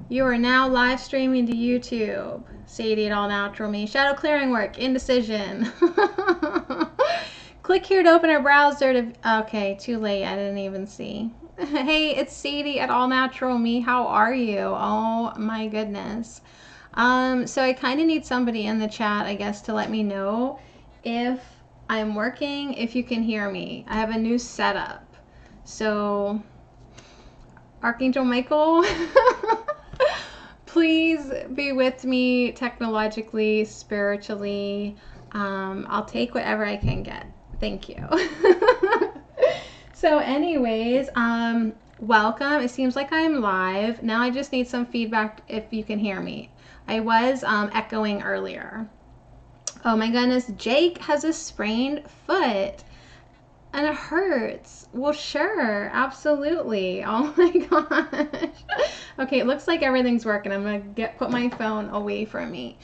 You are now live streaming to YouTube. Sadie at All Natural Me. Shadow clearing work. Indecision. Click here to open our browser to... Okay, too late. I didn't even see. Hey, it's Sadie at All Natural Me. How are you? Oh my goodness. So I kind of need somebody in the chat, I guess, to let me know if I'm working, if you can hear me. I have a new setup. So, Archangel Michael, please be with me technologically, spiritually. I'll take whatever I can get. Thank you. So anyways, welcome. It seems like I'm live. Now I just need some feedback if you can hear me. I was echoing earlier. Oh my goodness, Jake has a sprained foot and it hurts. Well, sure, absolutely. Oh my gosh. Okay, it looks like everything's working. I'm gonna put my phone away from me.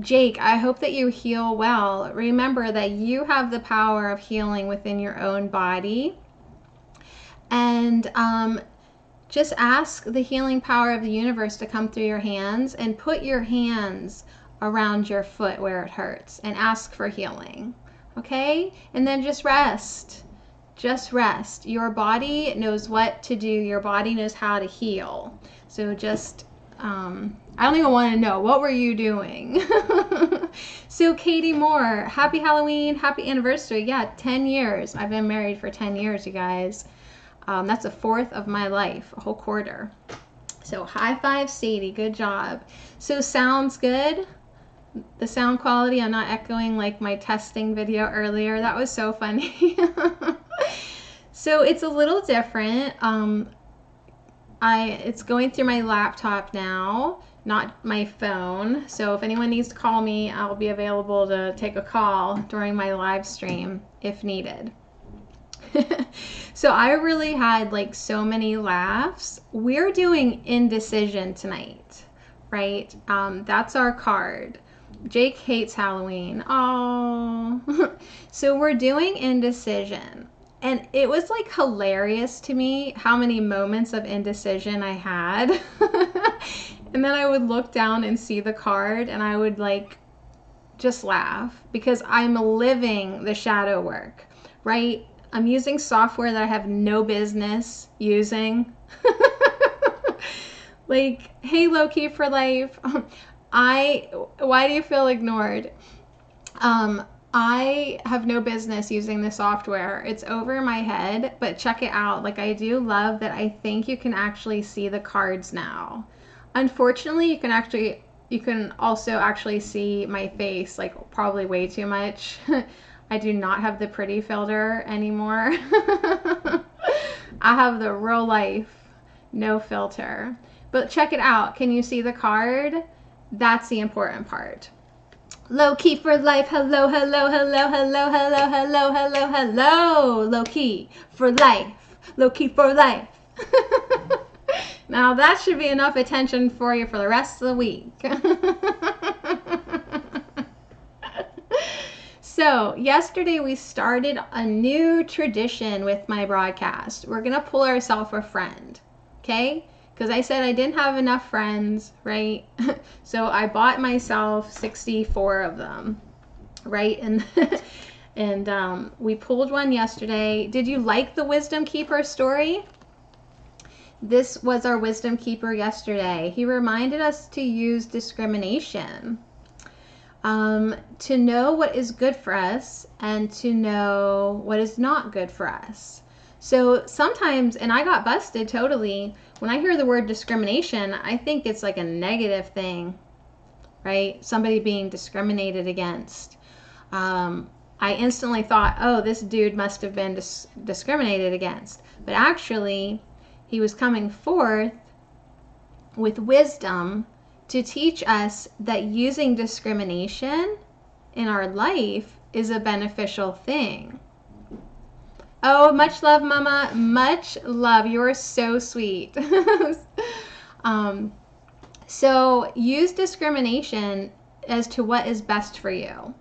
Jake, I hope that you heal well. Remember that you have the power of healing within your own body. And just ask the healing power of the universe to come through your hands and put your hands around your foot where it hurts and ask for healing. Okay? And then just rest. Just rest. Your body knows what to do. Your body knows how to heal. So just, I don't even want to know. What were you doing? So Katie Moore, happy Halloween, happy anniversary. Yeah, 10 years. I've been married for 10 years, you guys. That's a fourth of my life, a whole quarter. So high five, Sadie. Good job. So sounds good. The sound quality, I'm not echoing like my testing video earlier. That was so funny. So it's a little different. It's going through my laptop now, not my phone. So if anyone needs to call me, I'll be available to take a call during my live stream if needed. So I really had like so many laughs. We're doing indecision tonight, right? That's our card. Jake hates Halloween. Oh, so we're doing indecision. And it was like hilarious to me how many moments of indecision I had. And then I would look down and see the card and I would like just laugh because I'm living the shadow work, right? I'm using software that I have no business using. Like, hey, low-key for life. Why do you feel ignored? I have no business using the software. It's over my head, but check it out. Like, I do love that I think you can actually see the cards now. Unfortunately, you can also actually see my face, like probably way too much. I do not have the pretty filter anymore. I have the real life, no filter. But check it out. Can you see the card? That's the important part. Low key for life. Hello, hello, hello, hello, hello, hello, hello, hello. Low key for life. Low key for life. Now that should be enough attention for you for the rest of the week. So yesterday we started a new tradition with my broadcast. We're going to pull ourselves a friend, okay? Because I said I didn't have enough friends, right? So I bought myself 64 of them, right? And we pulled one yesterday. Did you like the Wisdom Keeper story? This was our Wisdom Keeper yesterday. He reminded us to use discrimination. To know what is good for us and to know what is not good for us. So sometimes, and I got busted totally, when I hear the word discrimination, I think it's like a negative thing, right? Somebody being discriminated against. I instantly thought, oh, this dude must have been discriminated against. But actually, he was coming forth with wisdom to teach us that using discrimination in our life is a beneficial thing. Oh, much love, Mama. Much love. You are so sweet. So use discrimination as to what is best for you.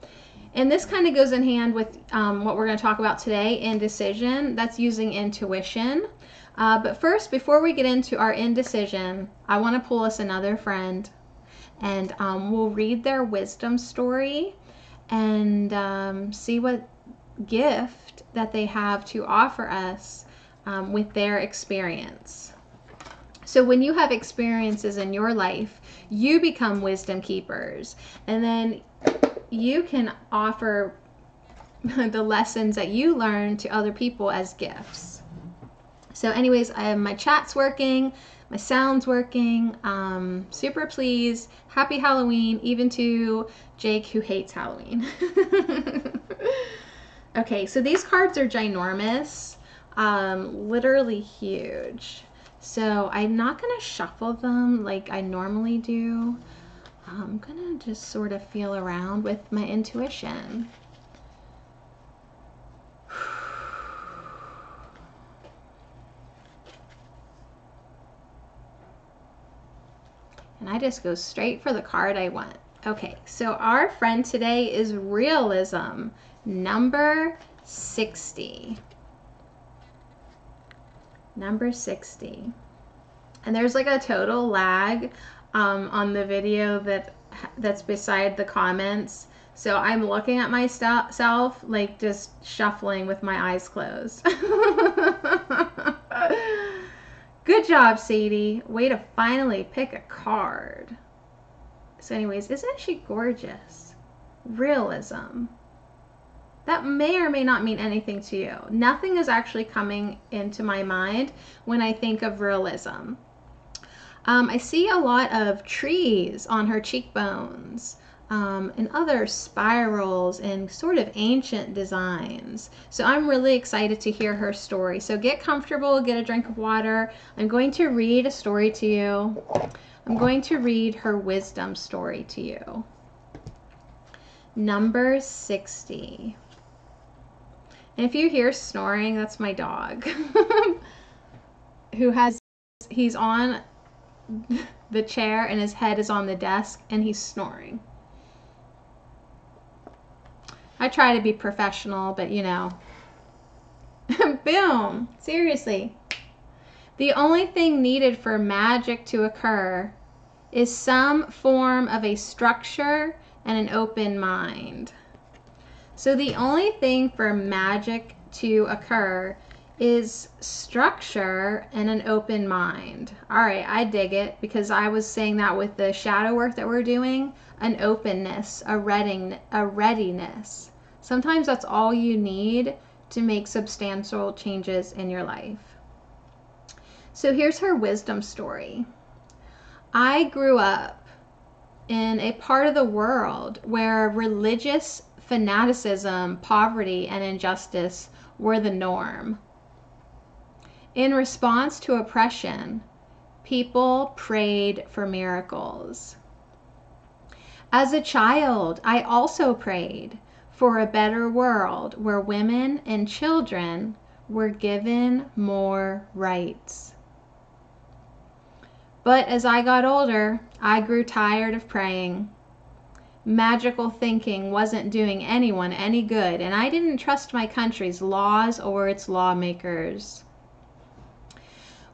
And this kind of goes in hand with what we're going to talk about today, indecision. That's using intuition. But first, before we get into our indecision, I want to pull us another friend, and we'll read their wisdom story and see what gift that they have to offer us with their experience. So when you have experiences in your life, you become wisdom keepers, and then you can offer the lessons that you learn to other people as gifts. So anyways, my chat's working, my sound's working. Super pleased. Happy Halloween, even to Jake, who hates Halloween. Okay, so these cards are ginormous, literally huge. So I'm not gonna shuffle them like I normally do. I'm gonna just sort of feel around with my intuition. And I just go straight for the card I want. Okay, so our friend today is realism, number 60. Number 60. And there's like a total lag on the video that's beside the comments. So I'm looking at myself like just shuffling with my eyes closed. Good job, Sadie. Way to finally pick a card. So anyways, isn't she gorgeous? Realism. That may or may not mean anything to you. Nothing is actually coming into my mind when I think of realism. I see a lot of trees on her cheekbones and other spirals and sort of ancient designs. So I'm really excited to hear her story. So get comfortable, get a drink of water. I'm going to read a story to you. I'm going to read her wisdom story to you. Number 60. And if you hear snoring, that's my dog. He's on the chair and his head is on the desk and he's snoring. I try to be professional, but you know. Boom! Seriously. The only thing needed for magic to occur is some form of a structure and an open mind. So the only thing for magic to occur is structure and an open mind. All right, I dig it, because I was saying that with the shadow work that we're doing, an openness, a readiness. Sometimes that's all you need to make substantial changes in your life. So here's her wisdom story. I grew up in a part of the world where religious fanaticism, poverty, and injustice were the norm. In response to oppression, people prayed for miracles. As a child, I also prayed for a better world where women and children were given more rights. But as I got older, I grew tired of praying. Magical thinking wasn't doing anyone any good, and I didn't trust my country's laws or its lawmakers.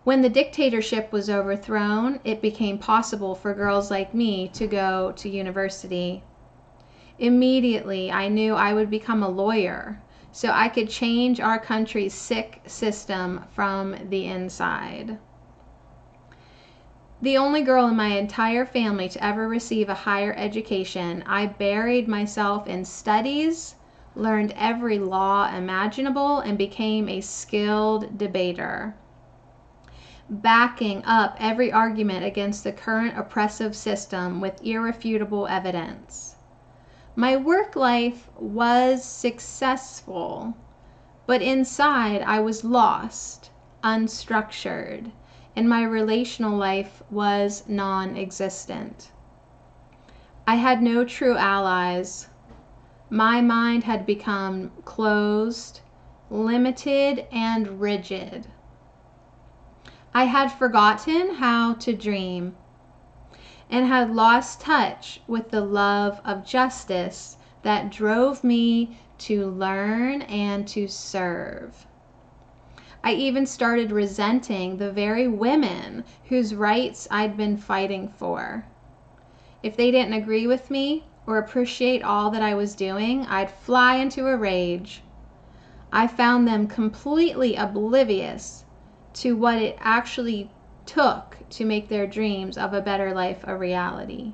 When the dictatorship was overthrown, it became possible for girls like me to go to university. Immediately, I knew I would become a lawyer, so I could change our country's sick system from the inside. The only girl in my entire family to ever receive a higher education, I buried myself in studies, learned every law imaginable, and became a skilled debater, backing up every argument against the current oppressive system with irrefutable evidence. My work life was successful, but inside I was lost, unstructured, and my relational life was non-existent. I had no true allies. My mind had become closed, limited, and rigid. I had forgotten how to dream and had lost touch with the love of justice that drove me to learn and to serve. I even started resenting the very women whose rights I'd been fighting for. If they didn't agree with me or appreciate all that I was doing, I'd fly into a rage. I found them completely oblivious to what it actually took to make their dreams of a better life a reality.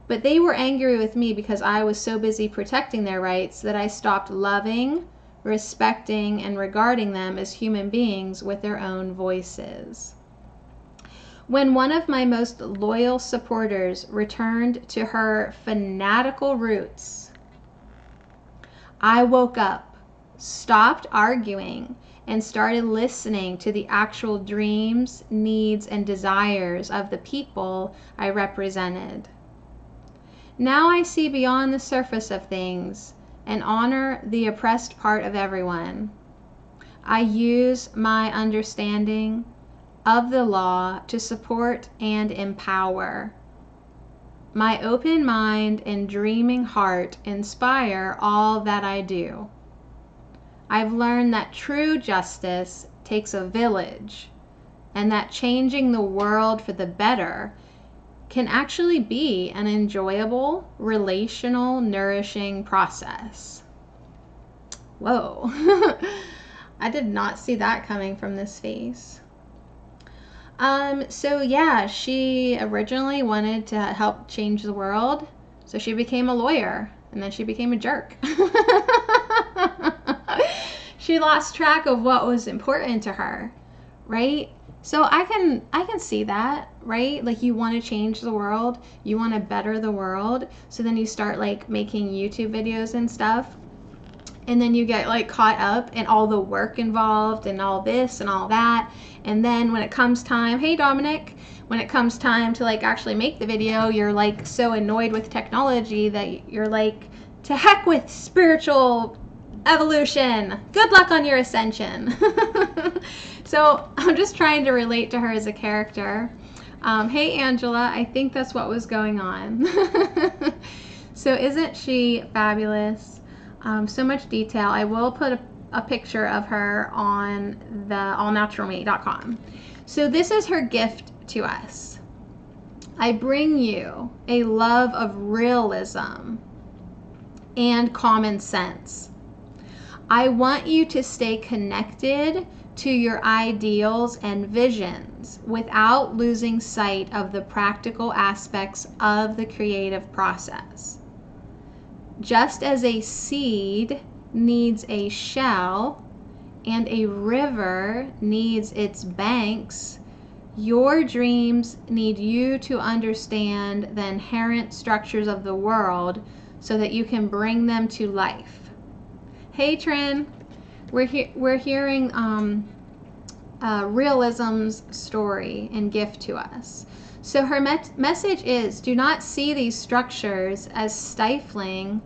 But they were angry with me because I was so busy protecting their rights that I stopped loving, respecting, and regarding them as human beings with their own voices. When one of my most loyal supporters returned to her fanatical roots, I woke up, stopped arguing, and started listening to the actual dreams, needs, and desires of the people I represented. Now I see beyond the surface of things and honor the oppressed part of everyone. I use my understanding of the law to support and empower. My open mind and dreaming heart inspire all that I do. I've learned that true justice takes a village, and that changing the world for the better can actually be an enjoyable, relational, nourishing process. Whoa. I did not see that coming from this face. So yeah, she originally wanted to help change the world, so she became a lawyer, and then she became a jerk. She lost track of what was important to her, right? So I can see that, right? Like, you want to change the world, you want to better the world, so then you start like making YouTube videos and stuff, and then you get like caught up in all the work involved and all this and all that, and then when it comes time, hey Dominic, when it comes time to like actually make the video, you're like so annoyed with technology that you're like, to heck with spiritual evolution, good luck on your ascension. So I'm just trying to relate to her as a character. Hey Angela, I think that's what was going on. So isn't she fabulous? So much detail. I will put a picture of her on the allnaturalme.com. So this is her gift to us. I bring you a love of realism and common sense. I want you to stay connected to your ideals and visions without losing sight of the practical aspects of the creative process. Just as a seed needs a shell and a river needs its banks, your dreams need you to understand the inherent structures of the world so that you can bring them to life. Hey Trin, we're hearing realism's story and gift to us. So her message is, do not see these structures as stifling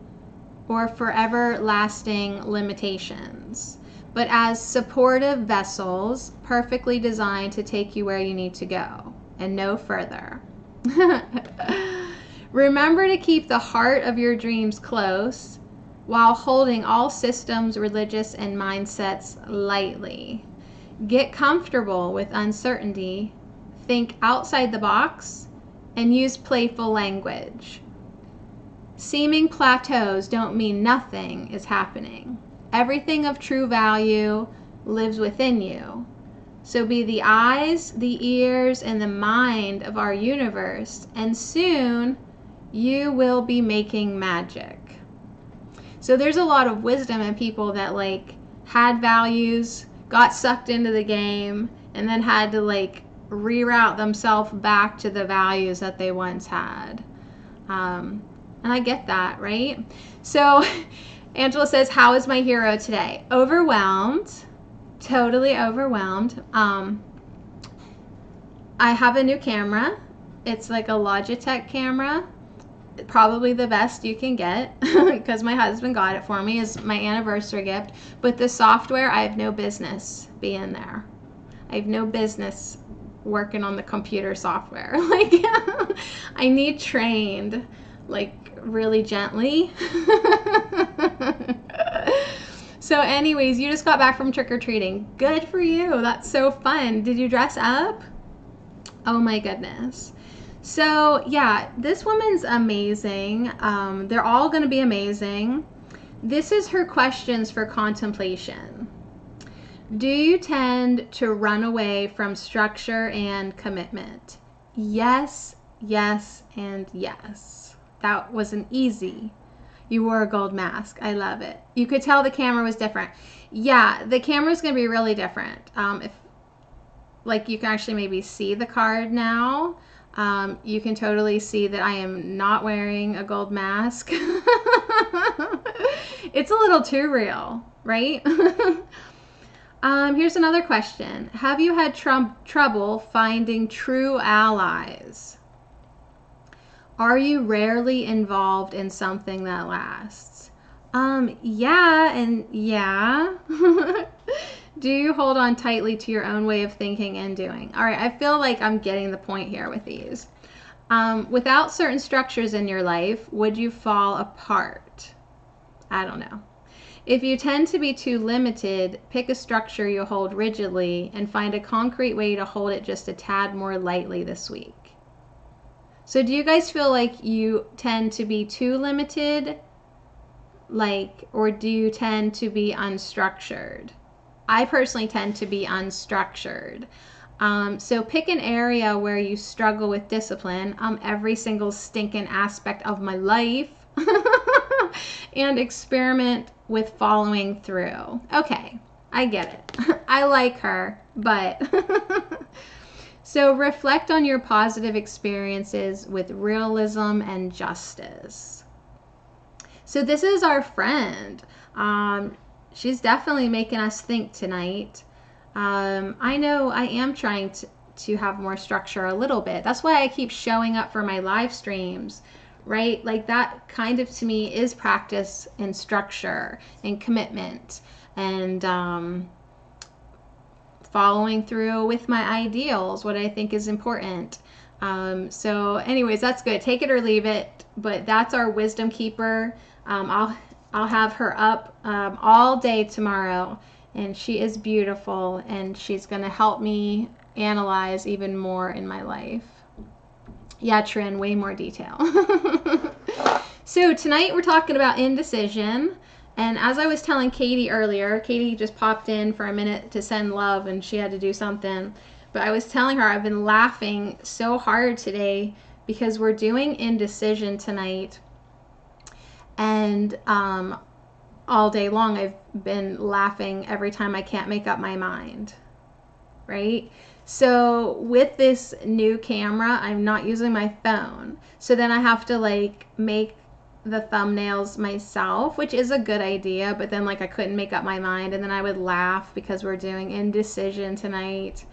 or forever lasting limitations, but as supportive vessels perfectly designed to take you where you need to go and no further. Remember to keep the heart of your dreams close while holding all systems, religious, and mindsets lightly. Get comfortable with uncertainty, think outside the box, and use playful language. Seeming plateaus don't mean nothing is happening. Everything of true value lives within you. So be the eyes, the ears, and the mind of our universe, and soon you will be making magic. So there's a lot of wisdom in people that like had values, got sucked into the game, and then had to like reroute themselves back to the values that they once had. And I get that, right? So Angela says, how is my hero today? Overwhelmed, totally overwhelmed. I have a new camera. It's like a Logitech camera. Probably the best you can get because my husband got it for me as my anniversary gift. But the software, I have no business being there. I have no business working on the computer software. Like, I need trained, like, really gently. So anyways, you just got back from trick-or-treating. Good for you. That's so fun. Did you dress up? Oh my goodness. So yeah, this woman's amazing. They're all going to be amazing. This is her questions for contemplation. Do you tend to run away from structure and commitment? Yes, yes, and yes. That wasn't easy. You wore a gold mask. I love it. You could tell the camera was different. Yeah, the camera's going to be really different. If like you can actually maybe see the card now. You can totally see that I am not wearing a gold mask. It's a little too real, right? Here's another question. Have you had trouble finding true allies? Are you rarely involved in something that lasts? Yeah and yeah. Do you hold on tightly to your own way of thinking and doing? All right, I feel like I'm getting the point here with these. Without certain structures in your life, would you fall apart? I don't know. If you tend to be too limited, pick a structure you hold rigidly and find a concrete way to hold it just a tad more lightly this week. So do you guys feel like you tend to be too limited? Or do you tend to be unstructured? I personally tend to be unstructured. So pick an area where you struggle with discipline, every single stinking aspect of my life, and experiment with following through. Okay, I get it. I like her, but so reflect on your positive experiences with realism and justice. So this is our friend. She's definitely making us think tonight. I know I am trying to have more structure a little bit. That's why I keep showing up for my live streams, right? Like that kind of to me is practice and structure and commitment and following through with my ideals, what I think is important. So anyways, that's good. Take it or leave it. But that's our wisdom keeper. I'll have her up all day tomorrow, and she is beautiful, and she's going to help me analyze even more in my life. Yeah, Trin, way more detail. So tonight we're talking about indecision, and as I was telling Katie earlier, Katie just popped in for a minute to send love, and she had to do something, but I was telling her I've been laughing so hard today because we're doing indecision tonight. And all day long, I've been laughing every time I can't make up my mind, right? So with this new camera, I'm not using my phone. So then I have to make the thumbnails myself, which is a good idea, but then I couldn't make up my mind, and then I would laugh because we're doing indecision tonight.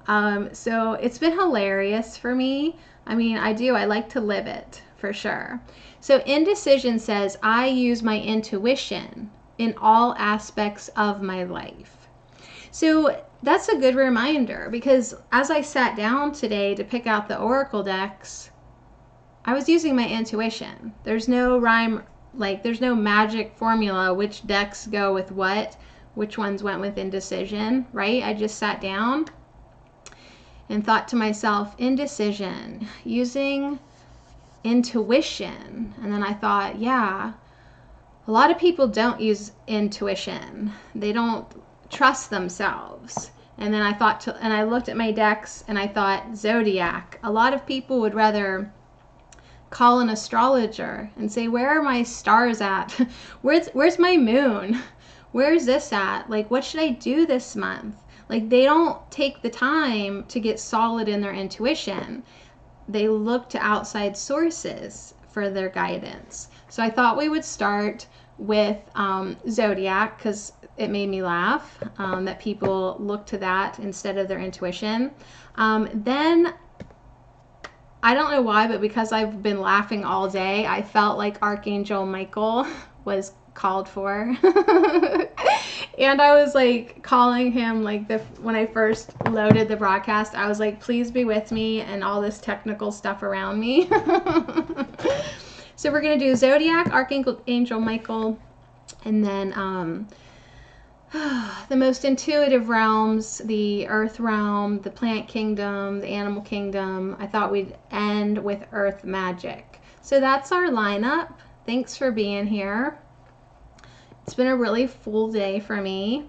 So it's been hilarious for me. I mean, I like to live it for sure. So indecision says, I use my intuition in all aspects of my life. So that's a good reminder, because as I sat down today to pick out the oracle decks, I was using my intuition. There's no rhyme, there's no magic formula, which decks go with what, which ones went with indecision, right? I just sat down and thought to myself, indecision, using intuition. And then I thought, yeah, a lot of people don't use intuition. They don't trust themselves. And then I looked at my decks and I thought, zodiac. A lot of people would rather call an astrologer and say, where are my stars at? Where's my moon? Where's this at? What should I do this month? They don't take the time to get solid in their intuition. They look to outside sources for their guidance. So I thought we would start with zodiac, because it made me laugh that people look to that instead of their intuition. Then I don't know why, but because I've been laughing all day, I felt like Archangel Michael was called for. And I was calling him when I first loaded the broadcast, I was like, please be with me and all this technical stuff around me. So we're going to do zodiac, Archangel Michael, and then The most intuitive realms, the earth realm, the plant kingdom, the animal kingdom. I thought we'd end with earth magic. So that's our lineup. Thanks for being here. It's been a really full day for me,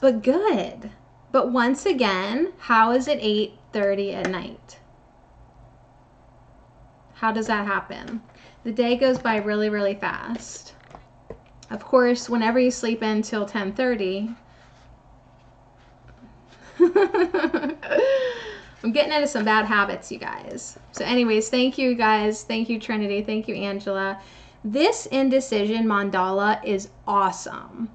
but good. But once again, how is it 8:30 at night? How does that happen? The day goes by really, really fast. Of course, whenever you sleep in till 10:30, I'm getting into some bad habits, you guys. So anyways, thank you guys. Thank you, Trinity. Thank you, Angela. This indecision mandala is awesome.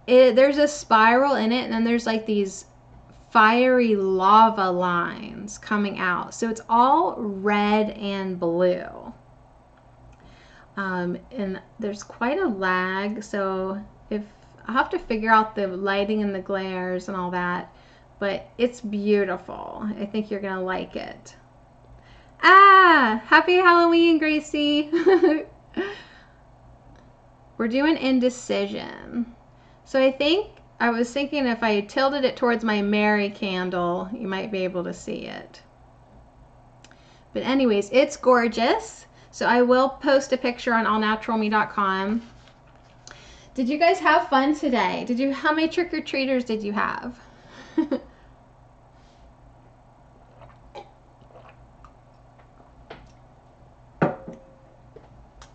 There's a spiral in it, and then there's like these fiery lava lines coming out. So it's all red and blue. And there's quite a lag, so I'll have to figure out the lighting and the glares and all that, but it's beautiful. I think you're gonna like it. Happy Halloween, Gracie. We're doing indecision. So I was thinking if I tilted it towards my Mary candle, you might be able to see it. But anyways, it's gorgeous. So I will post a picture on allnaturalme.com. Did you guys have fun today? How many trick-or-treaters did you have?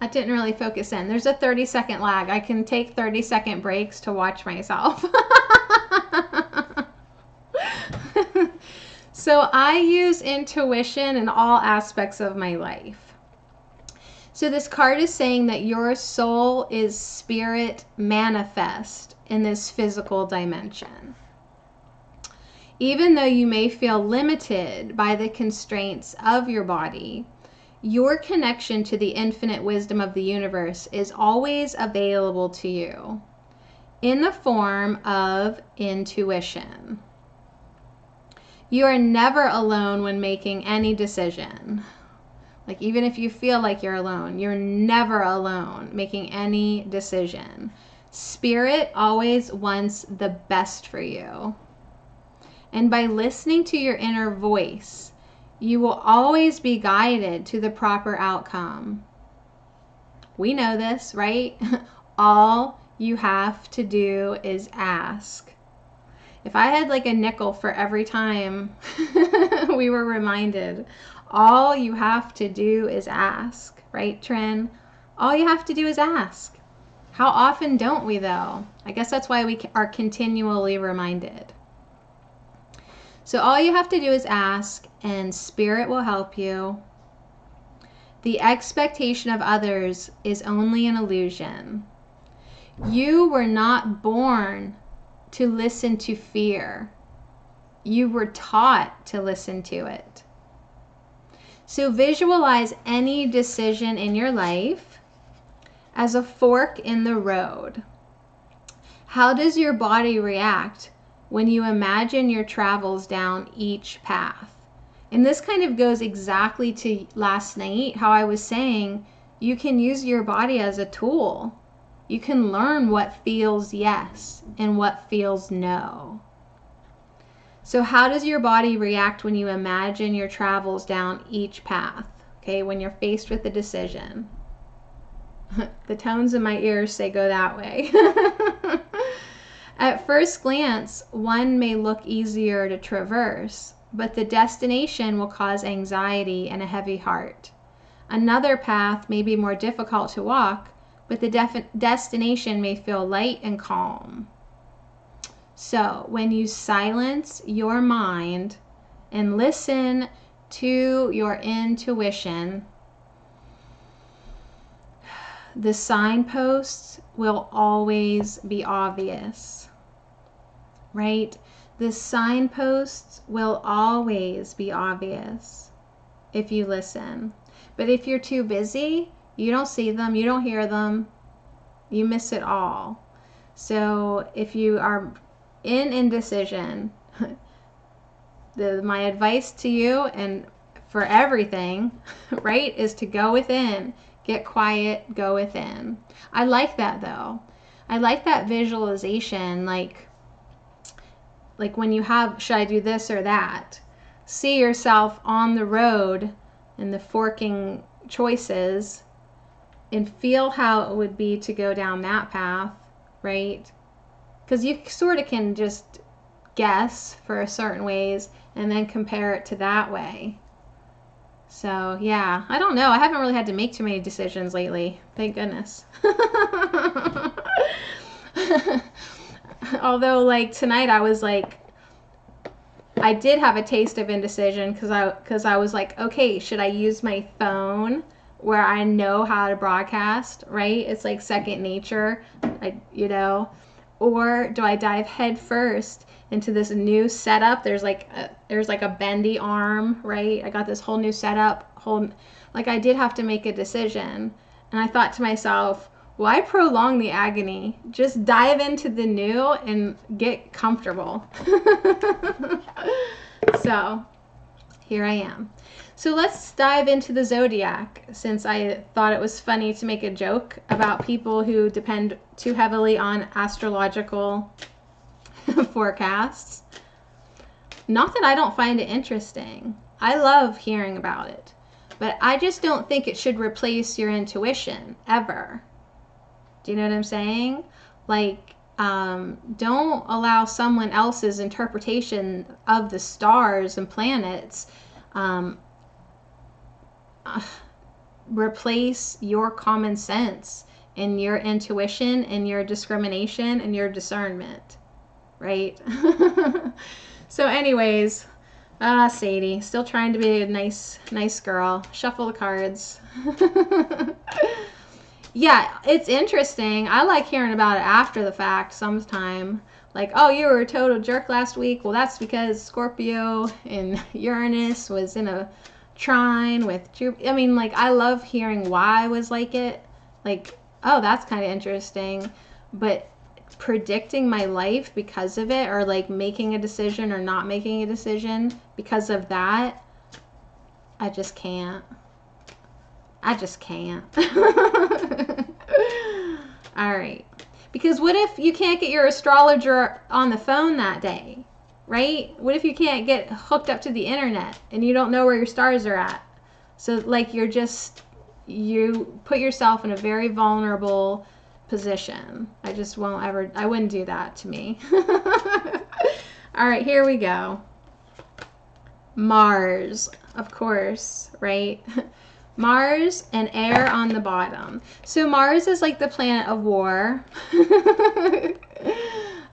I didn't really focus in. There's a 30-second lag. I can take 30-second breaks to watch myself. So I use intuition in all aspects of my life. So this card is saying that your soul is spirit manifest in this physical dimension. Even though you may feel limited by the constraints of your body, your connection to the infinite wisdom of the universe is always available to you in the form of intuition. You are never alone when making any decision. Like, even if you feel like you're alone, you're never alone making any decision. Spirit always wants the best for you. And by listening to your inner voice, you will always be guided to the proper outcome. We know this, right? All you have to do is ask. If I had like a nickel for every time we were reminded, all you have to do is ask, right, Trin? All you have to do is ask. How often don't we, though? I guess that's why we are continually reminded. So all you have to do is ask, and Spirit will help you. The expectation of others is only an illusion. You were not born to listen to fear. You were taught to listen to it. So visualize any decision in your life as a fork in the road. How does your body react when you imagine your travels down each path? And this kind of goes exactly to last night, how I was saying you can use your body as a tool. You can learn what feels yes and what feels no. So how does your body react when you imagine your travels down each path? Okay, when you're faced with a decision. The tones in my ears say go that way. At first glance, one may look easier to traverse, but the destination will cause anxiety and a heavy heart. Another path may be more difficult to walk, but the destination may feel light and calm. So when you silence your mind and listen to your intuition, the signposts will always be obvious, right? The signposts will always be obvious if you listen. But if you're too busy, you don't see them, you don't hear them, you miss it all. So if you are in indecision, my advice to you and for everything, right, is to go within. Get quiet, go within. I like that though. I like that visualization, like when you have, should I do this or that? See yourself on the road and the forking choices and feel how it would be to go down that path, right? Because you sort of can just guess for a certain ways and then compare it to that way. So yeah, I don't know. I haven't really had to make too many decisions lately. Thank goodness. Although like tonight I was like, I did have a taste of indecision because I was like, okay, should I use my phone where I know how to broadcast, right? It's like second nature, or do I dive head first into this new setup? There's like a bendy arm, right? I got this whole new setup, like I did have to make a decision. And I thought to myself, why prolong the agony? Just dive into the new and get comfortable. So here I am. So let's dive into the zodiac, since I thought it was funny to make a joke about people who depend too heavily on astrological forecasts. Not that I don't find it interesting. I love hearing about it. But I just don't think it should replace your intuition, ever. Do you know what I'm saying? Like, don't allow someone else's interpretation of the stars and planets replace your common sense and your intuition and your discrimination and your discernment, right? So anyways, Sadie, still trying to be a nice girl. Shuffle the cards. Yeah, it's interesting. I like hearing about it after the fact sometime. Like, oh, you were a total jerk last week. Well, that's because Scorpio and Uranus was in a trine with Jupiter. I mean, like, I love hearing why I was like it. Like, oh, that's kind of interesting. But predicting my life because of it, or like making a decision or not making a decision because of that, I just can't. All right. Because what if you can't get your astrologer on the phone that day, right? What if you can't get hooked up to the internet and you don't know where your stars are at? So like you put yourself in a very vulnerable position. I just won't ever, I wouldn't do that to me. All right, here we go. Mars, of course, right? Mars and air on the bottom. So Mars is like the planet of war.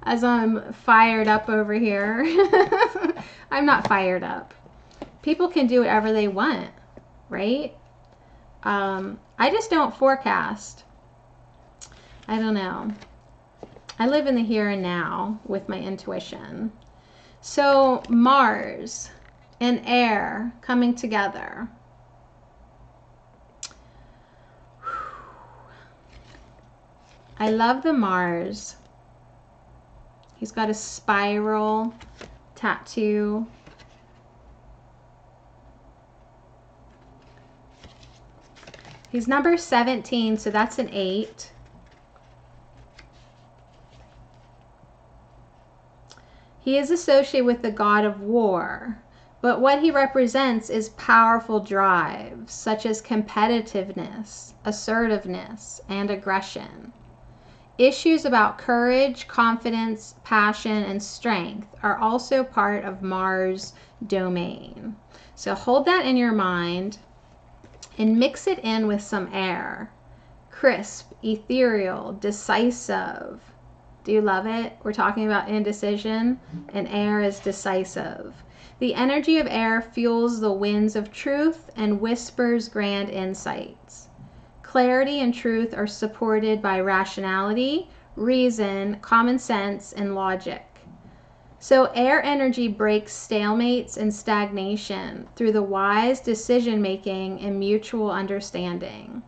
As I'm fired up over here. I'm not fired up. People can do whatever they want, right? I just don't forecast. I don't know. I live in the here and now with my intuition. So Mars and air coming together. I love the Mars. He's got a spiral tattoo. He's number 17, so that's an 8. He is associated with the god of war, but what he represents is powerful drives such as competitiveness, assertiveness, and aggression. Issues about courage, confidence, passion, and strength are also part of Mars' domain. So hold that in your mind and mix it in with some air. Crisp, ethereal, decisive. Do you love it? We're talking about indecision, and air is decisive. The energy of air fuels the winds of truth and whispers grand insights. Clarity and truth are supported by rationality, reason, common sense, and logic. So air energy breaks stalemates and stagnation through the wise decision-making and mutual understanding.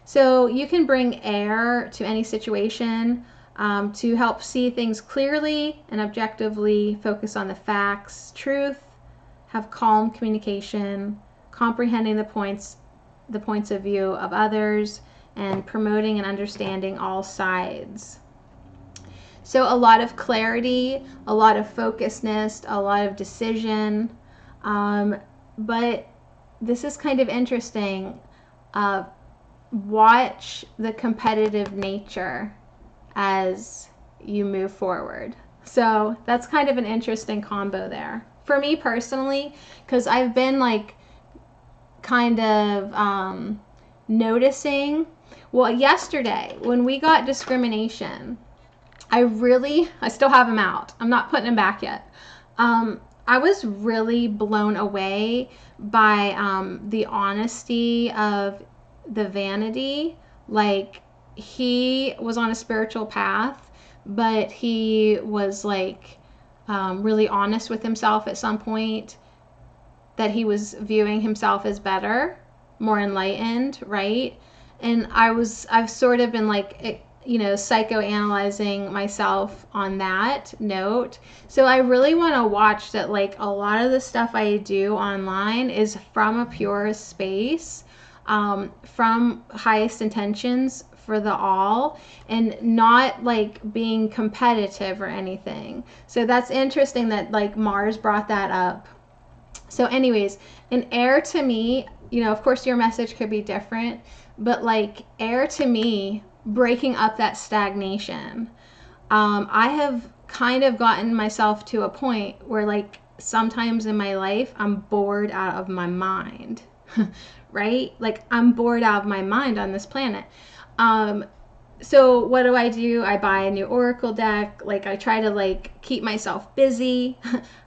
So you can bring air to any situation to help see things clearly and objectively, focus on the facts, truth, have calm communication, comprehending the points of view of others, and promoting and understanding all sides. So a lot of clarity, a lot of focusedness, a lot of decision. But this is kind of interesting. Watch the competitive nature as you move forward. So that's kind of an interesting combo there. For me personally, because I've been like kind of noticing, well, yesterday when we got discrimination, I still have them out. I'm not putting them back yet. I was really blown away by the honesty of the vanity. Like, he was on a spiritual path, but he was like really honest with himself at some point, that he was viewing himself as better, more enlightened, right? And I've sort of been like, psychoanalyzing myself on that note. So I really want to watch that, like, a lot of the stuff I do online is from a pure space, from highest intentions for the all, and not like being competitive or anything. So that's interesting that like Mars brought that up. So anyways, an air to me, of course your message could be different, but like air to me, breaking up that stagnation. I have kind of gotten myself to a point where like sometimes in my life I'm bored out of my mind. Right? Like I'm bored out of my mind on this planet. So what do? I buy a new Oracle deck. Like I try to like keep myself busy.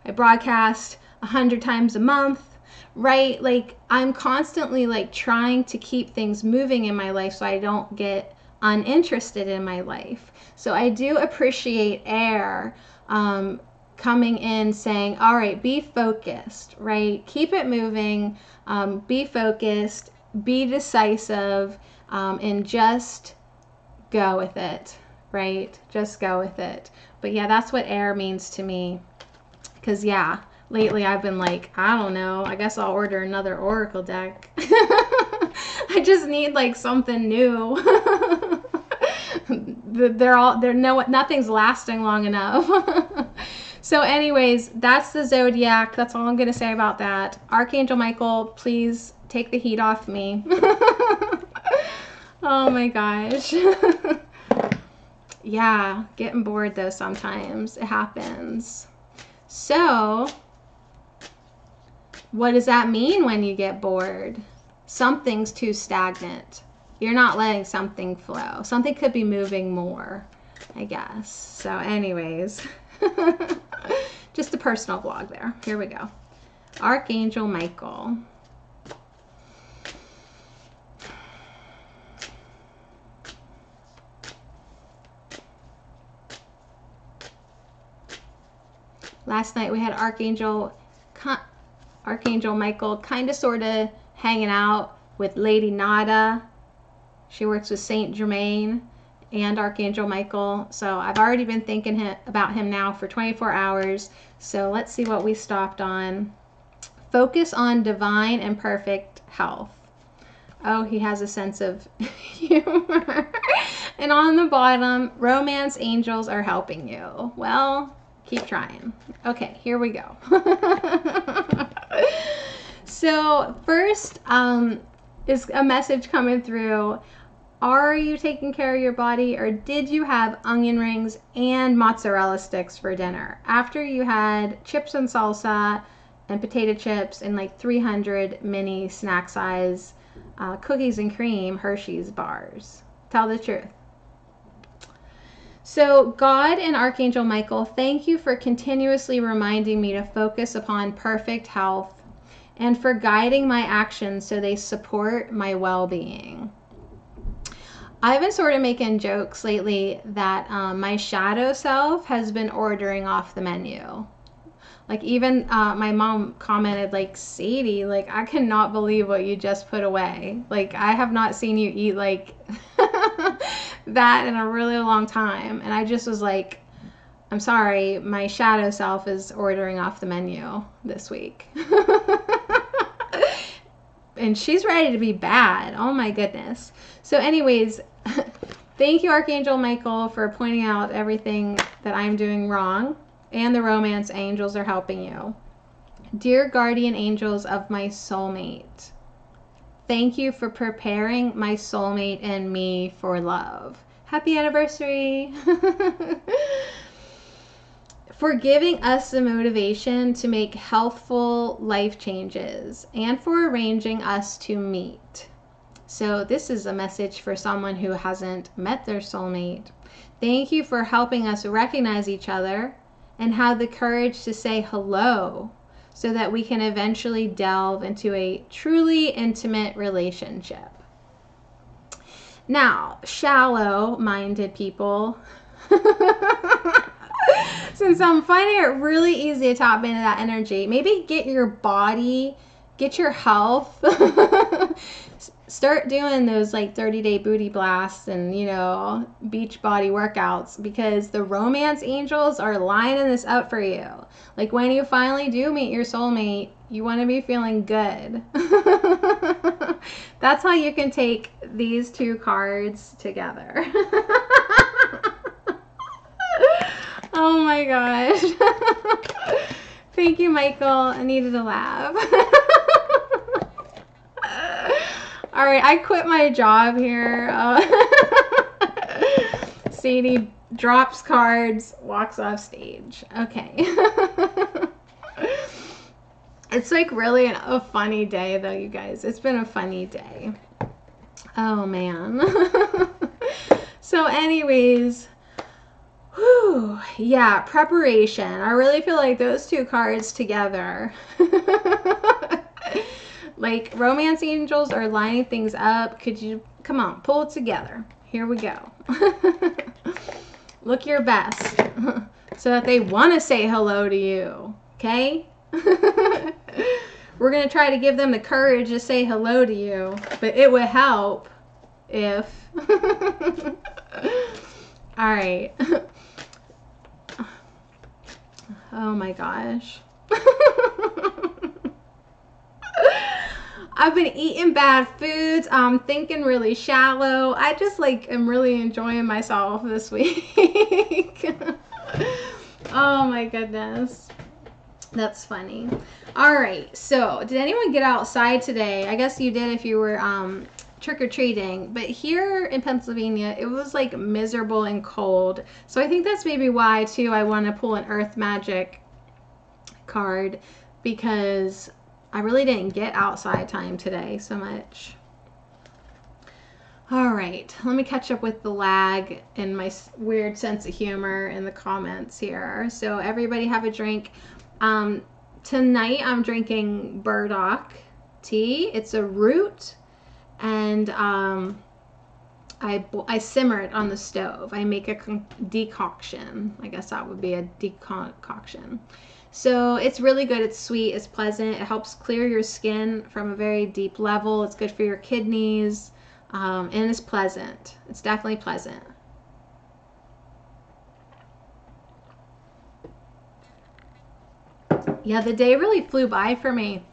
I broadcast 100 times a month, right? Like I'm constantly like trying to keep things moving in my life so I don't get uninterested in my life. So I do appreciate air coming in saying, all right, be focused, right? Keep it moving, be focused, be decisive, and just go with it, right? Just go with it. But yeah, that's what air means to me. Because yeah, lately I've been like, I don't know, I guess I'll order another Oracle deck. I just need like something new. Nothing's lasting long enough. So anyways, that's the zodiac. That's all I'm going to say about that. Archangel Michael, please take the heat off me. Oh my gosh. Yeah, getting bored though sometimes. It happens. So, what does that mean when you get bored? Something's too stagnant. You're not letting something flow. Something could be moving more, I guess. So anyways, just a personal vlog there. Here we go. Archangel Michael. Last night we had Archangel Michael kind of sort of hanging out with Lady Nada. She works with Saint Germain and Archangel Michael. So I've already been thinking about him now for 24 hours. So let's see what we stopped on. Focus on divine and perfect health. Oh, he has a sense of humor. And on the bottom, romance angels are helping you. Well, keep trying. Okay, here we go. So first is a message coming through. Are you taking care of your body, or did you have onion rings and mozzarella sticks for dinner after you had chips and salsa and potato chips and like 300 mini snack size cookies and cream Hershey's bars? Tell the truth. So God and Archangel Michael, thank you for continuously reminding me to focus upon perfect health and for guiding my actions so they support my well-being. I've been sort of making jokes lately that my shadow self has been ordering off the menu. Like even my mom commented like, Sadie, like I cannot believe what you just put away. Like I have not seen you eat like that in a really long time. And I just was like, I'm sorry, my shadow self is ordering off the menu this week. and she's ready to be bad. Oh my goodness. So anyways, thank you, Archangel Michael, for pointing out everything that I'm doing wrong, and the romance angels are helping you. Dear guardian angels of my soulmate, thank you for preparing my soulmate and me for love. Happy anniversary. For giving us the motivation to make healthful life changes, and for arranging us to meet. So this is a message for someone who hasn't met their soulmate. Thank you for helping us recognize each other and have the courage to say hello so that we can eventually delve into a truly intimate relationship. Now, shallow-minded people, since I'm finding it really easy to tap into that energy, maybe get your body, get your health, start doing those like 30-day booty blasts and, you know, beach body workouts, because the romance angels are lining this up for you. Like when you finally do meet your soulmate, you want to be feeling good. That's how you can take these two cards together. Oh my gosh. Thank you, Michael. I needed a laugh. All right, I quit my job here. Sadie drops cards, walks off stage. Okay. It's like really a funny day though, you guys. It's been a funny day. Oh man. So anyways, whew, yeah, preparation. I really feel like those two cards together. Like romance angels are lining things up. Could you, come on, pull it together. Here we go. Look your best so that they want to say hello to you. Okay? We're going to try to give them the courage to say hello to you, but it would help if... All right. Oh my gosh. I've been eating bad foods. I'm thinking really shallow. I just like am really enjoying myself this week. Oh my goodness. That's funny. All right. So did anyone get outside today? I guess you did if you were trick-or-treating, but here in Pennsylvania it was like miserable and cold, so I think that's maybe why too I want to pull an Earth Magic card, because I really didn't get outside time today so much. All right, let me catch up with the lag and my weird sense of humor in the comments here. So everybody have a drink. Tonight I'm drinking burdock tea. It's a root, and I simmer it on the stove. I make a decoction. I guess that would be a decoction. So it's really good. It's sweet. It's pleasant. It helps clear your skin from a very deep level. It's good for your kidneys, and it's pleasant. It's definitely pleasant. Yeah, the day really flew by for me.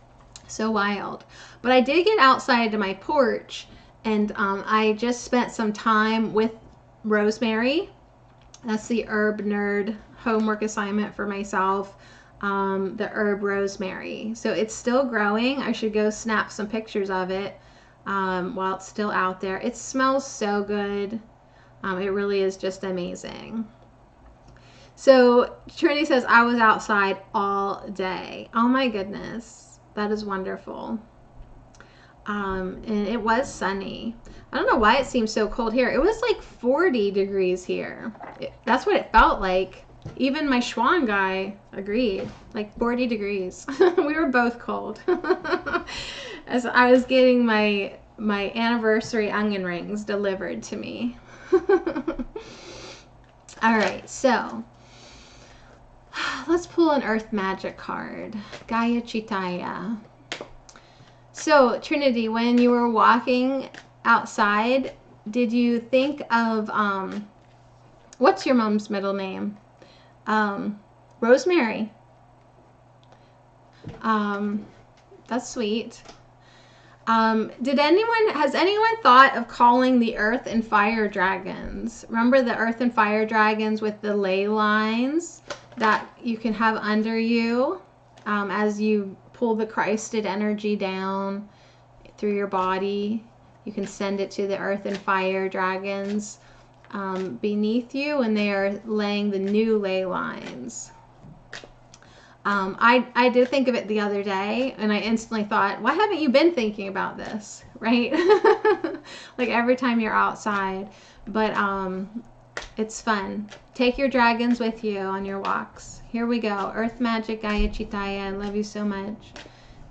So wild. But I did get outside to my porch, and I just spent some time with rosemary. That's the herb nerd homework assignment for myself. The herb rosemary. So it's still growing. I should go snap some pictures of it while it's still out there. It smells so good. It really is just amazing. So Trinity says, I was outside all day. Oh my goodness. That is wonderful. And it was sunny. I don't know why it seems so cold here. It was like 40 degrees here. That's what it felt like. Even my Schwan guy agreed. Like 40 degrees. We were both cold. As I was getting my anniversary onion rings delivered to me. All right, so let's pull an Earth Magic card. Gaia Chitaya. So, Trinity, when you were walking outside, did you think of, what's your mom's middle name? Rosemary. That's sweet. Has anyone thought of calling the earth and fire dragons? Remember the earth and fire dragons with the ley lines that you can have under you as you pull the Christed energy down through your body. You can send it to the earth and fire dragons beneath you, and they are laying the new ley lines. I did think of it the other day, and I instantly thought, why haven't you been thinking about this, right? Like every time you're outside. But it's fun. Take your dragons with you on your walks. Here we go. Earth Magic Gaia Chitaya, I love you so much.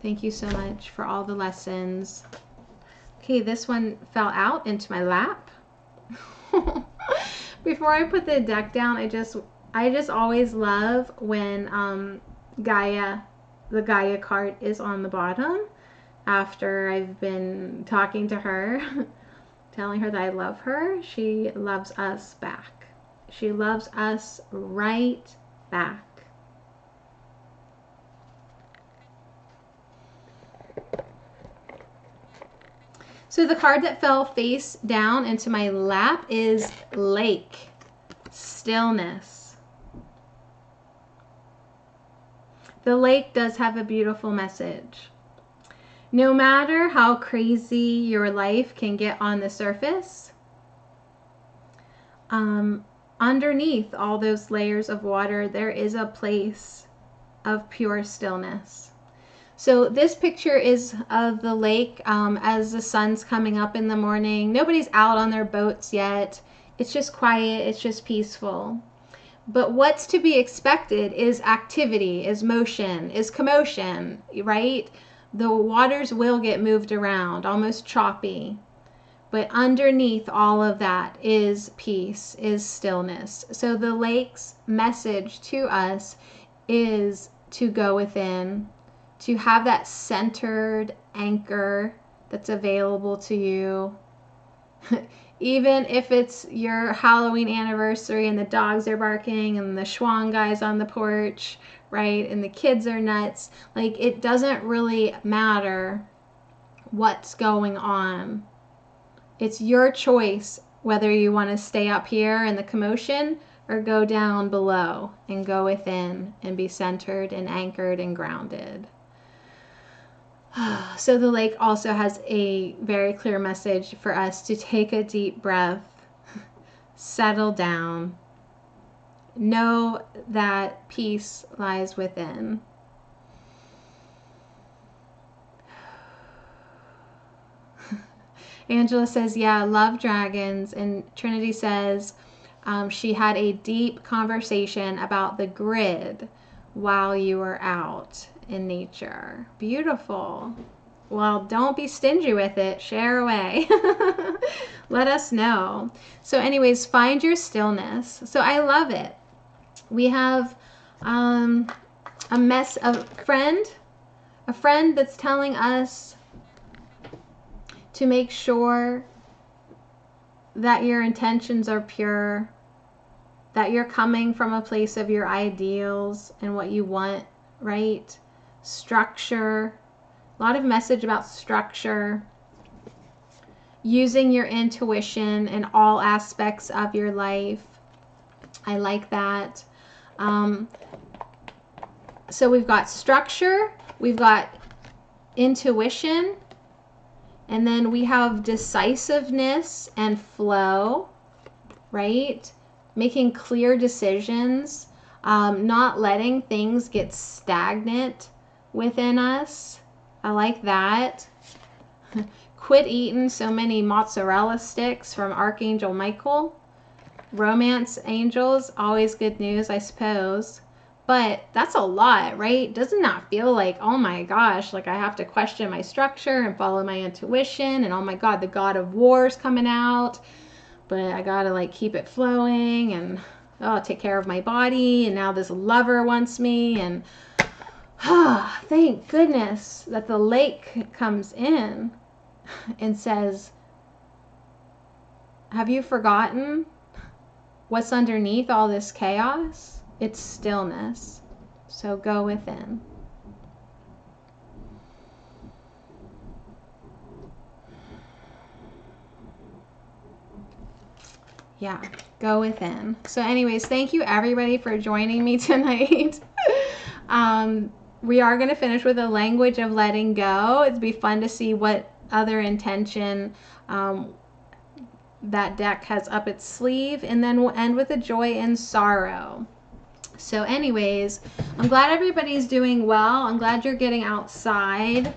Thank you so much for all the lessons. Okay, this one fell out into my lap. Before I put the deck down, I just always love when the Gaia card is on the bottom after I've been talking to her, telling her that I love her. She loves us back. She loves us right back. So the card that fell face down into my lap is Lake, Stillness. The lake does have a beautiful message. No matter how crazy your life can get on the surface, underneath all those layers of water, there is a place of pure stillness. So this picture is of the lake as the sun's coming up in the morning. Nobody's out on their boats yet. It's just quiet. It's just peaceful. But what's to be expected is activity, is motion, is commotion, right? The waters will get moved around, almost choppy. But underneath all of that is peace, is stillness. So the lake's message to us is to go within, to have that centered anchor that's available to you. Even if it's your Halloween anniversary and the dogs are barking and the Schwan guy's on the porch, right? And the kids are nuts. Like, it doesn't really matter what's going on. It's your choice whether you want to stay up here in the commotion or go down below and go within and be centered and anchored and grounded. So the lake also has a very clear message for us to take a deep breath, settle down, know that peace lies within. Angela says, yeah, love dragons. And Trinity says she had a deep conversation about the grid while you were out in nature. Beautiful. Well, don't be stingy with it. Share away. Let us know. So anyways, find your stillness. So I love it. We have a friend that's telling us to make sure that your intentions are pure, that you're coming from a place of your ideals and what you want, right? Structure, a lot of message about structure, using your intuition in all aspects of your life. I like that. So we've got structure, we've got intuition, and then we have decisiveness and flow, right? Making clear decisions, not letting things get stagnant within us. I like that. Quit eating so many mozzarella sticks from Archangel Michael. Romance angels, always good news, I suppose. But that's a lot, right? Doesn't that feel like, oh my gosh, like I have to question my structure and follow my intuition, and oh my God, the God of War's coming out, but I gotta like keep it flowing, and take care of my body, and now this lover wants me, and thank goodness that the lake comes in and says, have you forgotten what's underneath all this chaos? It's stillness. So go within. Yeah, go within. So anyways, thank you everybody for joining me tonight. We are going to finish with a language of letting go. It'd be fun to see what other intention that deck has up its sleeve, and then we'll end with a joy and sorrow. So anyways, I'm glad everybody's doing well. I'm glad you're getting outside.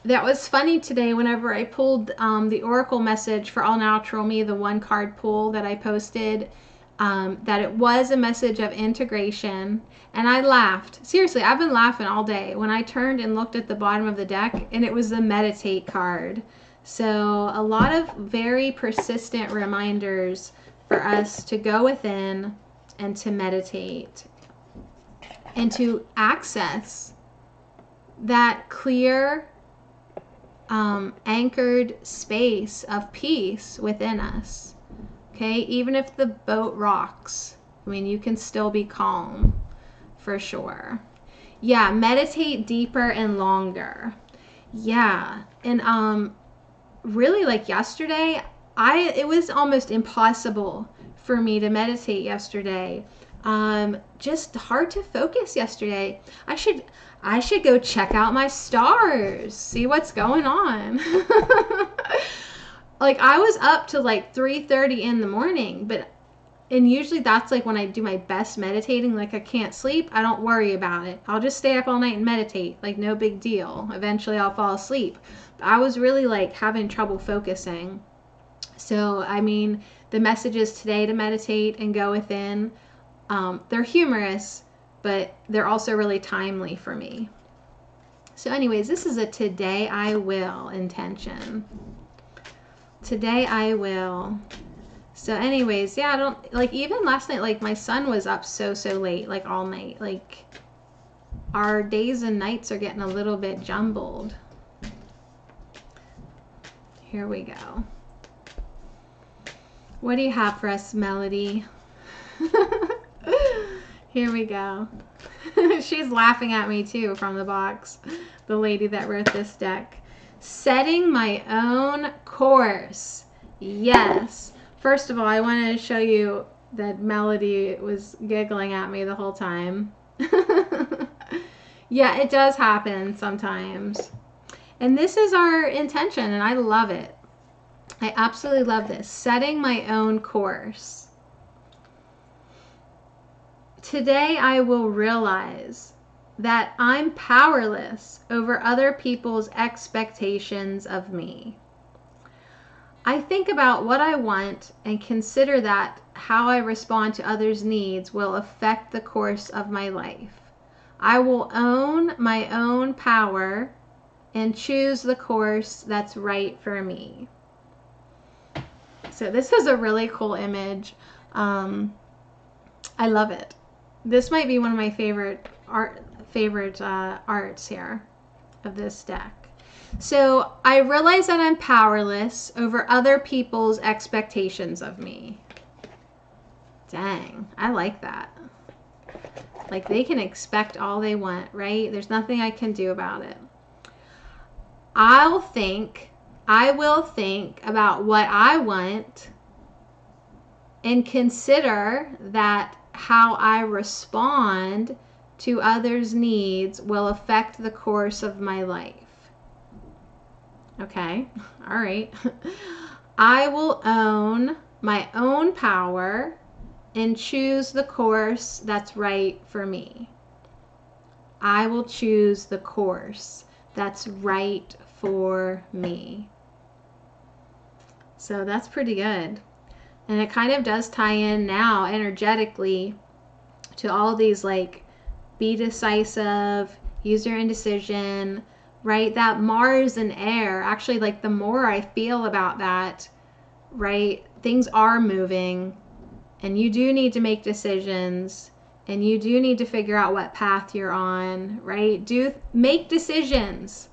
That was funny today whenever I pulled the oracle message for All Natural Me, the one card pull that I posted, that it was a message of integration, and I laughed. Seriously, I've been laughing all day when I turned and looked at the bottom of the deck, and it was the meditate card. So a lot of very persistent reminders for us to go within and to meditate and to access that clear, anchored space of peace within us. Okay, even if the boat rocks, I mean, you can still be calm for sure. Yeah, meditate deeper and longer. Yeah, and really, like yesterday, it was almost impossible for me to meditate yesterday. Just hard to focus yesterday. I should go check out my stars, see what's going on. Like I was up to like 3:30 in the morning, and usually that's like when I do my best meditating. Like I can't sleep, I don't worry about it. I'll just stay up all night and meditate, like no big deal. Eventually I'll fall asleep. But I was really like having trouble focusing. So I mean, the messages today to meditate and go within, they're humorous, but they're also really timely for me. So anyways, this is a today I will intention. Today I will. So anyways, yeah, I don't, like even last night, like my son was up so late, like all night. Like our days and nights are getting a little bit jumbled. Here we go. What do you have for us, Melody? Here we go. She's laughing at me too from the box, the lady that wrote this deck. Setting my own course. Yes. First of all, I wanted to show you that Melody was giggling at me the whole time. Yeah, it does happen sometimes. And this is our intention, and I love it. I absolutely love this. Setting my own course. Today I will realize that I'm powerless over other people's expectations of me. I think about what I want and consider that how I respond to others' needs will affect the course of my life. I will own my own power and choose the course that's right for me. So this is a really cool image. I love it. This might be one of my favorite arts here of this deck. So I realize that I'm powerless over other people's expectations of me. Dang, I like that. Like they can expect all they want, right? There's nothing I can do about it. I will think about what I want and consider that how I respond to others' needs will affect the course of my life. Okay, all right. I will own my own power and choose the course that's right for me. I will choose the course that's right for me. So that's pretty good. And it kind of does tie in now energetically to all these, like, be decisive, use your indecision, right? That Mars and air, actually, like, the more I feel about that, right, things are moving, and you do need to make decisions, and you do need to figure out what path you're on, right? Make decisions.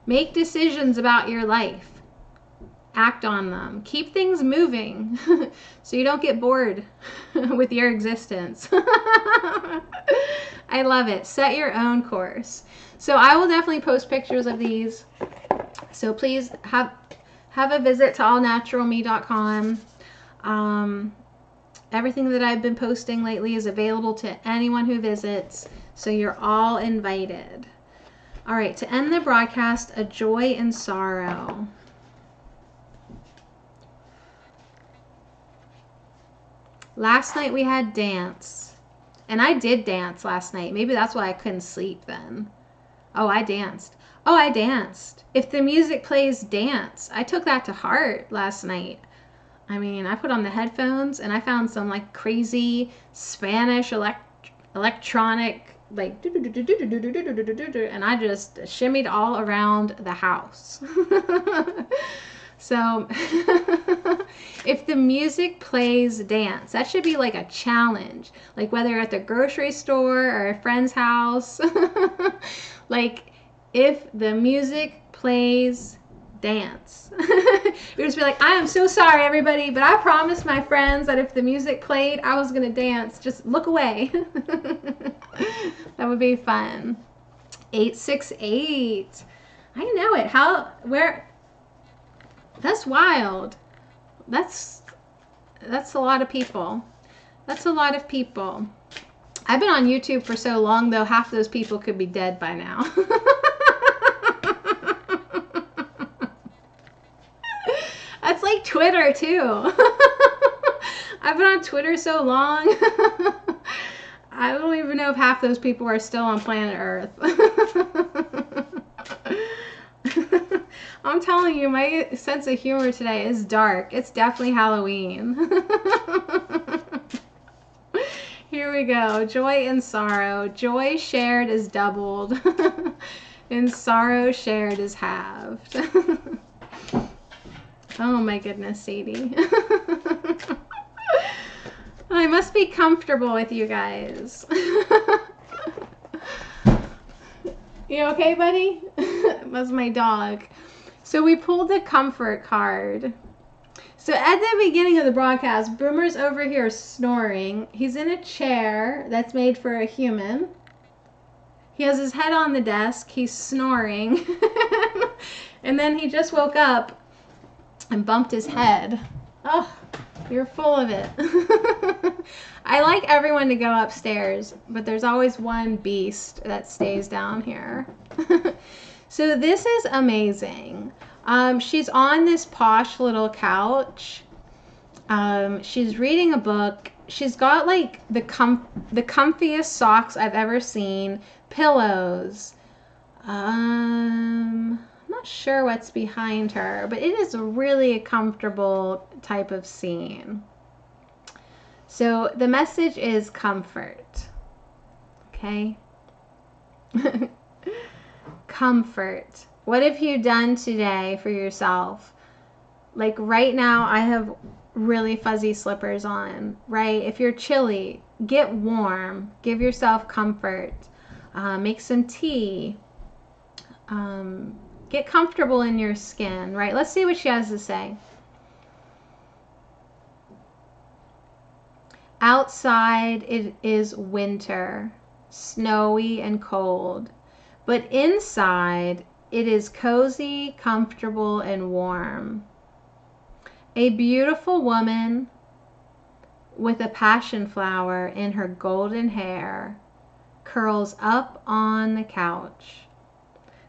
Make decisions about your life. Act on them. Keep things moving so you don't get bored with your existence. I love it. Set your own course. So I will definitely post pictures of these. So please have have a visit to allnaturalme.com. Everything that I've been posting lately is available to anyone who visits, so you're all invited. All right, to end the broadcast, a joy and sorrow. Last night we had dance, and I did dance last night. Maybe that's why I couldn't sleep then. Oh, I danced. Oh, I danced. If the music plays, dance. I took that to heart last night. I mean, I put on the headphones and I found some like crazy Spanish electronic, like, and I just shimmied all around the house. So if the music plays, dance. That should be like a challenge, like whether you're at the grocery store or a friend's house. Like, if the music plays, dance. You just be like, I am so sorry everybody, but I promised my friends that if the music played, I was gonna dance. Just look away. That would be fun. 868. I know it. Where? That's wild. That's a lot of people. That's a lot of people. I've been on YouTube for so long, though, half those people could be dead by now. That's like Twitter, too. I've been on Twitter so long. I don't even know if half those people are still on planet Earth. I'm telling you, my sense of humor today is dark. It's definitely Halloween. Here we go. Joy and sorrow. Joy shared is doubled, and sorrow shared is halved. Oh my goodness, Sadie. I must be comfortable with you guys. You okay, buddy? It was my dog. So we pulled the comfort card. So at the beginning of the broadcast, Boomer's over here snoring. He's in a chair that's made for a human. He has his head on the desk. He's snoring. And then he just woke up and bumped his head. Oh, you're full of it. I like everyone to go upstairs, but there's always one beast that stays down here. So this is amazing. She's on this posh little couch. She's reading a book. She's got like the comfiest socks I've ever seen, pillows. I'm not sure what's behind her, but it is really a comfortable type of scene. So the message is comfort. Okay? Comfort. What have you done today for yourself? Like right now, I have really fuzzy slippers on, right? If you're chilly, get warm. Give yourself comfort. Make some tea. Get comfortable in your skin, right? Let's see what she has to say. Outside it is winter, snowy and cold, but inside it is cozy, comfortable, and warm. A beautiful woman with a passion flower in her golden hair curls up on the couch,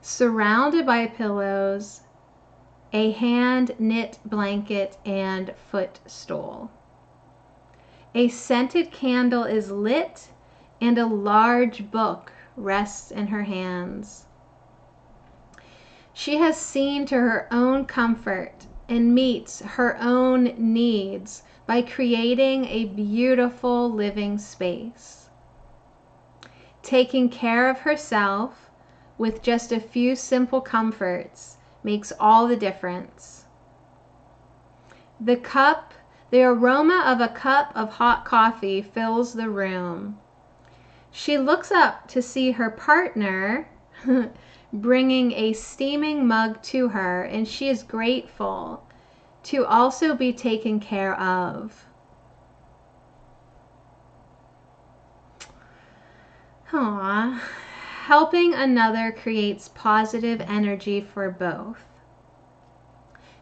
surrounded by pillows, a hand-knit blanket, and footstool. A scented candle is lit, and a large book rests in her hands. She has seen to her own comfort and meets her own needs by creating a beautiful living space. Taking care of herself with just a few simple comforts makes all the difference. The aroma of a cup of hot coffee fills the room. She looks up to see her partner bringing a steaming mug to her, and she is grateful to also be taken care of. Aww. Helping another creates positive energy for both.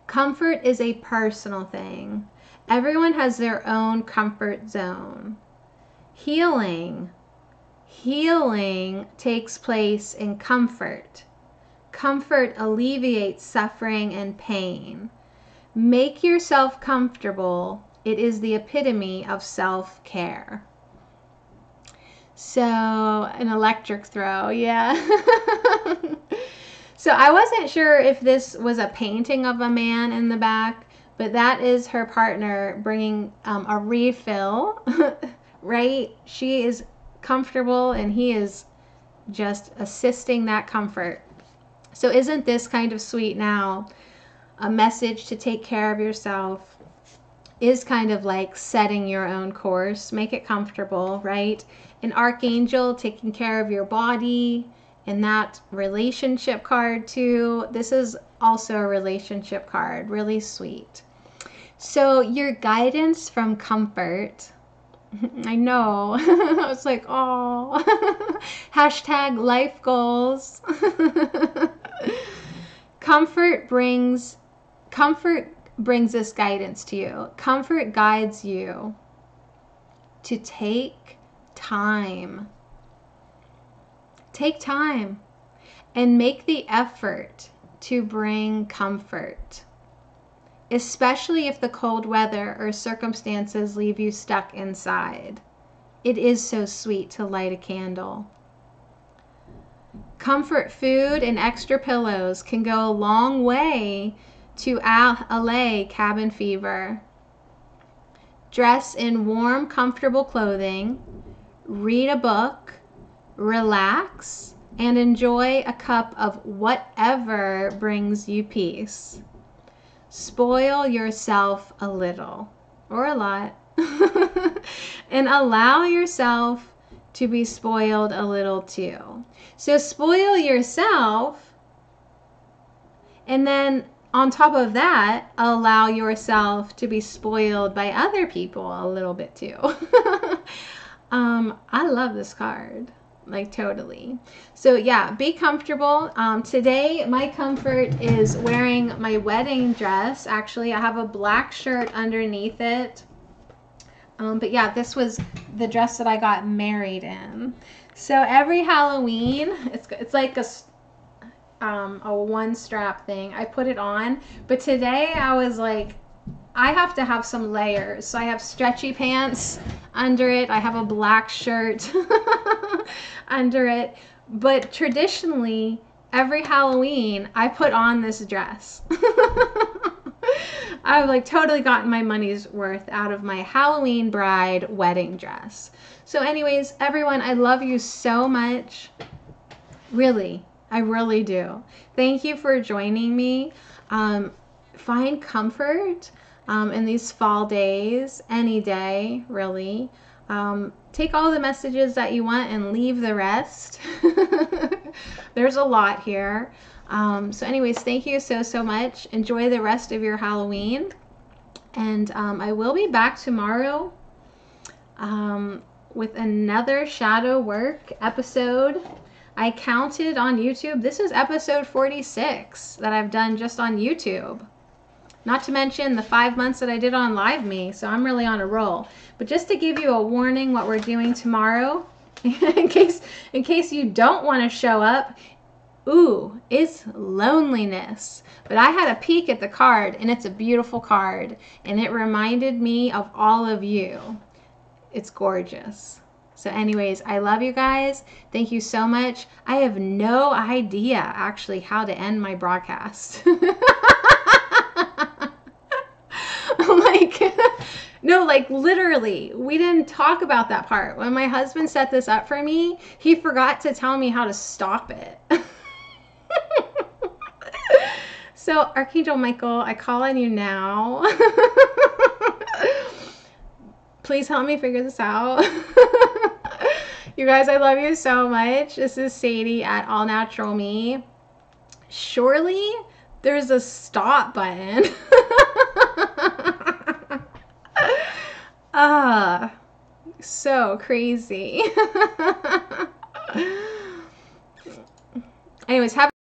Comfort is a personal thing. Everyone has their own comfort zone. Healing takes place in comfort. Comfort alleviates suffering and pain. Make yourself comfortable. It is the epitome of self-care. So, an electric throw, yeah. So I wasn't sure if this was a painting of a man in the back, but that is her partner bringing a refill, right? She is comfortable and he is just assisting that comfort. So isn't this kind of sweet now? A message to take care of yourself is kind of like setting your own course. Make it comfortable, right? An archangel taking care of your body, and that relationship card too. This is also a relationship card, really sweet. So your guidance from comfort, I know, I was like, oh, hashtag life goals. Comfort brings this guidance to you. Comfort guides you to take time. Take time and make the effort to bring comfort, especially if the cold weather or circumstances leave you stuck inside. It is so sweet to light a candle. Comfort food and extra pillows can go a long way to allay cabin fever. Dress in warm, comfortable clothing, read a book, relax, and enjoy a cup of whatever brings you peace. Spoil yourself a little, or a lot, and allow yourself to be spoiled a little too. So spoil yourself, and then on top of that, allow yourself to be spoiled by other people a little bit too. I love this card, like totally. So yeah, be comfortable. Today my comfort is wearing my wedding dress. Actually, I have a black shirt underneath it. But yeah, this was the dress that I got married in. So every Halloween, it's like a one strap thing. I put it on, but today I was like, I have to have some layers. So I have stretchy pants under it. I have a black shirt under it. But traditionally, every Halloween, I put on this dress. I've like totally gotten my money's worth out of my Halloween bride wedding dress. So anyways, everyone, I love you so much. Really, I really do. Thank you for joining me. Find comfort in these fall days, any day, really. Take all the messages that you want and leave the rest. There's a lot here. So anyways, thank you so much. Enjoy the rest of your Halloween. And I will be back tomorrow with another shadow work episode. I counted on YouTube. This is episode 46 that I've done just on YouTube. Not to mention the 5 months that I did on Live Me. So I'm really on a roll. But just to give you a warning what we're doing tomorrow, in case you don't want to show up, ooh, it's loneliness. But I had a peek at the card, and it's a beautiful card. And it reminded me of all of you. It's gorgeous. So anyways, I love you guys. Thank you so much. I have no idea actually how to end my broadcast. Like literally, we didn't talk about that part. When my husband set this up for me, he forgot to tell me how to stop it. So Archangel Michael, I call on you now. Please help me figure this out. You guys, I love you so much. This is Sadie at All Natural Me. Surely there's a stop button. So crazy. Anyways, have